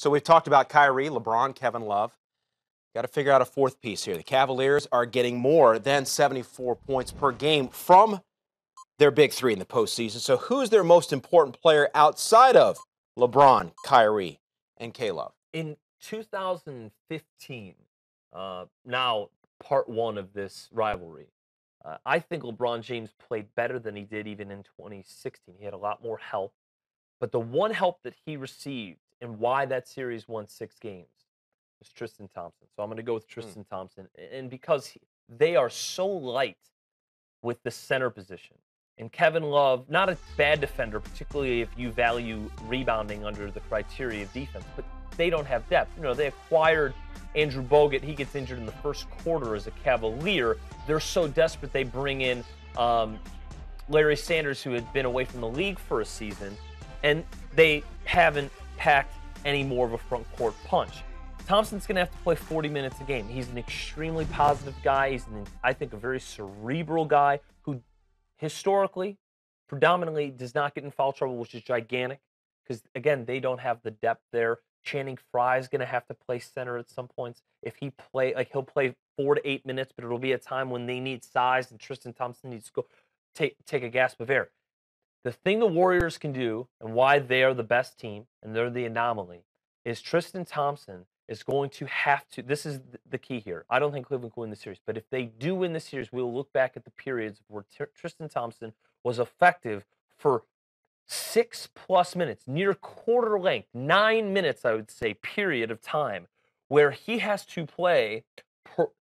So we've talked about Kyrie, LeBron, Kevin Love. Got to figure out a fourth piece here. The Cavaliers are getting more than 74 points per game from their big three in the postseason. So who's their most important player outside of LeBron, Kyrie, and K-Love? In 2015, now part one of this rivalry, I think LeBron James played better than he did even in 2016. He had a lot more help. But the one help that he received and why that series won 6 games was Tristan Thompson. So I'm going to go with Tristan Thompson. And because they are so light with the center position. And Kevin Love, not a bad defender, particularly if you value rebounding under the criteria of defense, but they don't have depth. You know, they acquired Andrew Bogut. He gets injured in the first quarter as a Cavalier. They're so desperate they bring in Larry Sanders, who had been away from the league for a season, and they haven't packed any more of a front court punch. Thompson's going to have to play 40 minutes a game. He's an extremely positive guy. He's, I think, a very cerebral guy who historically, predominantly does not get in foul trouble, which is gigantic because, again, they don't have the depth there. Channing Frye's going to have to play center at some points. If he he'll play 4 to 8 minutes, but it'll be a time when they need size and Tristan Thompson needs to go take a gasp of air. The thing the Warriors can do and why they are the best team and they're the anomaly is Tristan Thompson is going to have to, this is the key here. I don't think Cleveland will win the series, but if they do win the series, we'll look back at the periods where Tristan Thompson was effective for 6+ minutes, near quarter length, 9 minutes, I would say, period of time, where he has to play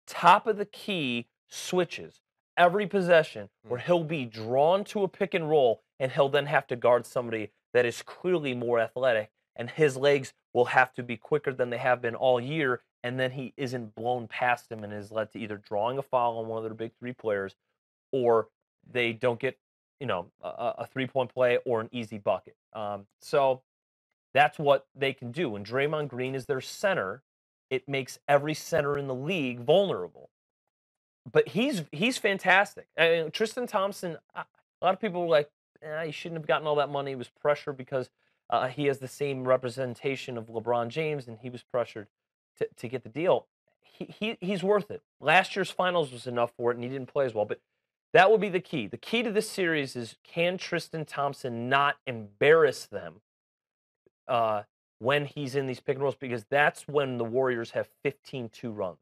top of the key switches every possession, where he'll be drawn to a pick and roll, and he'll then have to guard somebody that is clearly more athletic, and his legs will have to be quicker than they have been all year, and then he isn't blown past him and is led to either drawing a foul on one of their big three players, or they don't get, a three-point play or an easy bucket. So that's what they can do. When Draymond Green is their center, it makes every center in the league vulnerable. But he's fantastic. I mean, Tristan Thompson, a lot of people were like, he shouldn't have gotten all that money. It was pressure because he has the same representation of LeBron James, and he was pressured to get the deal. He's worth it. Last year's finals was enough for it, and he didn't play as well. But that will be the key. The key to this series is, can Tristan Thompson not embarrass them when he's in these pick and rolls? Because that's when the Warriors have 15-2 runs.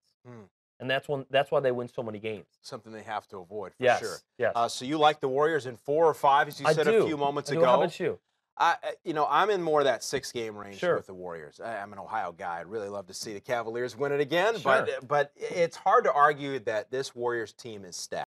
And that's why they win so many games. Something they have to avoid, for yes, sure. Yes. So you like the Warriors in 4 or 5, as you said a few moments ago. How about you? I'm in more of that 6-game range Sure. with the Warriors. I'm an Ohio guy. I'd really love to see the Cavaliers win it again. Sure. But it's hard to argue that this Warriors team is stacked.